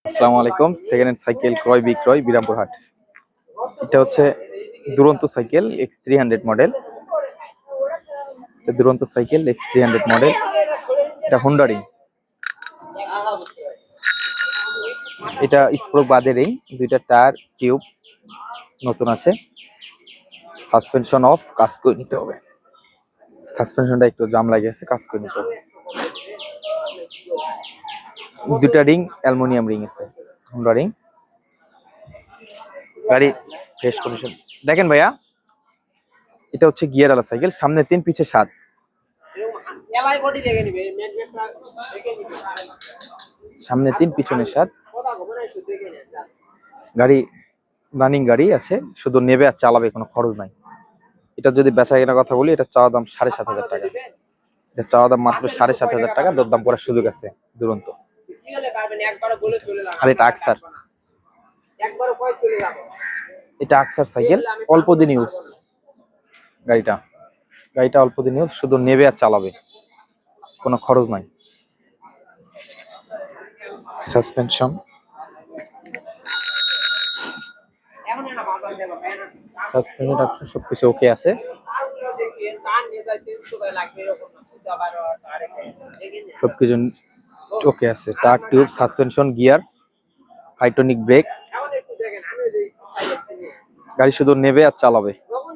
আসসালামু আলাইকুম। Second hand cycle ক্রয় বিক্রয় বিরামপুরহাট। এটা হচ্ছে দুরন্ত সাইকেল X300 মডেল। দুরন্ত সাইকেল X300 মডেল। এটা হুন্ডারি। এটা স্প্রোক বাদে রিং, দুইটা টায়ার টিউব নতুন আছে। সাসপেনশন অফ, কাজ করে নিতে হবে। সাসপেনশনটা একটু জাম লাগে আছে, কাজ করে নিতে হবে। দুইটা রিং অ্যালুমিনিয়াম রিং আছে, হুন্ডা রিং। গাড়ি ফ্রেশ কন্ডিশন দেখেন ভাইয়া। এটা হচ্ছে গিয়ার আলা সাইকেল, সামনে 3 পিছে 7। সামনে 3 পিছনে 7। গাড়ি রানিং গাড়ি আছে, শুধু নেবে আর চালাবে, কোনো খরচ নাই। এটা যদি বেচা কেনার কথা বলি, এটা চাওয়া দাম 7,500 টাকা। এটা চাওয়া দাম মাত্র 7,500 টাকা, দরদাম করার সুযোগ আছে। দুরন্ত। আর এটা আকসার। এটা আকসার সাইকেল, অল্প দিন ইউজ। গাড়িটা অল্প দিন ইউজ, শুধু নেবে আর চালাবে, কোনো খরচ নাই। সাসপেনশন সবকিছু ওকে আছে। সবকিছু ওকে আছে। Tyre tube, suspension, gear, hydraulic break. গাড়ি শুধু নেবে আর চালাবে,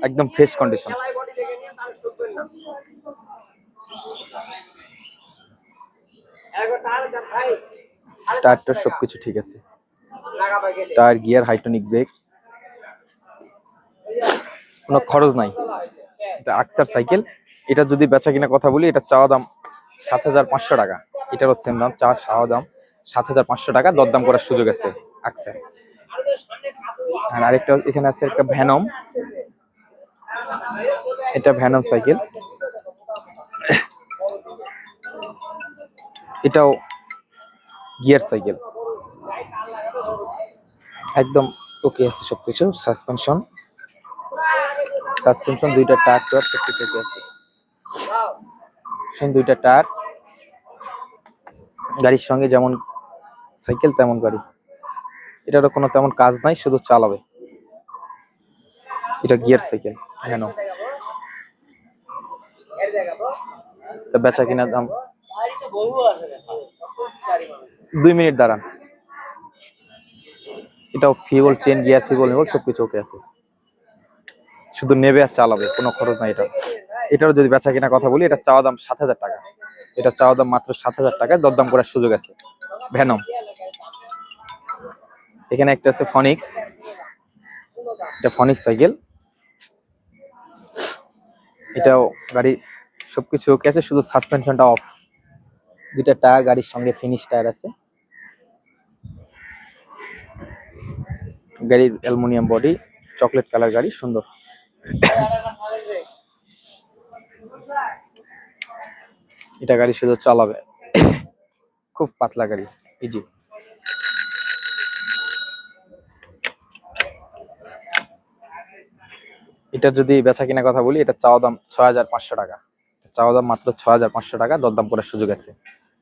একদম ফ্রেশ কন্ডিশন। টায়ারটার সবকিছু ঠিক আছে। টায়ার, গিয়ার, হাইড্রোলিক ব্রেক, কোনো খরচ নাই। এটা আকসার সাইকেল। এটা যদি বেচা কিনা কথা বলি, এটা চাওয়া দাম 7,500 টাকা। এটারও সেম দাম, চাওয়া দাম 7,500 টাকা, দরদাম করার সুযোগ আছে আকসার। আর আরেকটা এখানে আছে একটা ভ্যানম। এটা ভ্যানম সাইকেল। এটাও গিয়ার সাইকেল, একদম ওকে আছে সবকিছু। সাসপেনশন দুইটা টায়ার সবকিছু ওকে আছে। দুইটা টায়ার। গাড়ির সঙ্গে যেমন সাইকেল তেমন গাড়ি। এটারও কোনো তেমন কাজ নাই, শুধু চালাবে। এটা গিয়ার সাইকেল ভ্যানম। বেচা কিনা দাম 2 মিনিট দাঁড়ান। এটাও fuel chain, gear, fuel nibble সবকিছু ওকে আছে, শুধু নেবে আর চালাবে, কোনো খরচ নাই। এটারও যদি বেচা কিনা কথা বলি, এটা চাওয়া দাম 7,000 টাকা। এটা চাওয়া দাম মাত্র 7,000 টাকা, দরদাম করার সুযোগ আছে। ভ্যানম। এখানে একটা আছে ফনিক্স। এটা ফনিক্স সাইকেল। এটাও গাড়ি সবকিছু ওকে আছে, শুধু সাসপেনশনটা অফ। দুইটা টায়ার গাড়ির সঙ্গে ফিনিশ টায়ার আছে। গাড়ির অ্যালুমিনিয়াম বডি, চকলেট কালার গাড়ি, সুন্দর। এটা গাড়ি শুধু চালাবে, খুব পাতলা গাড়ি, ইজি। এটা যদি বেচা কিনা কথা বলি, এটা চাওয়া দাম 6,500 টাকা। চাওয়া দাম মাত্র 6,500 টাকা, দরদাম করার সুযোগ আছে।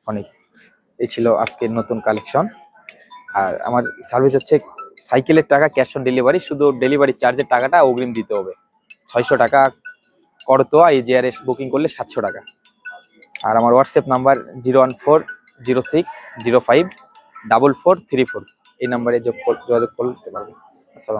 ফনিক্স। এই ছিল আজকের নতুন কালেকশন। আর আমার সার্ভিস হচ্ছে সাইকেলের টাকা ক্যাশ অন ডেলিভারি, শুধু ডেলিভারি চার্জের টাকাটা অগ্রিম দিতে হবে। 600 টাকা করতোয়া, AJRS বুকিং করলে 700 টাকা। আর আমার হোয়াটসঅ্যাপ নাম্বার 01406054434। এই নাম্বারে যোগাযোগ করতে পারবেন। আসসালাম।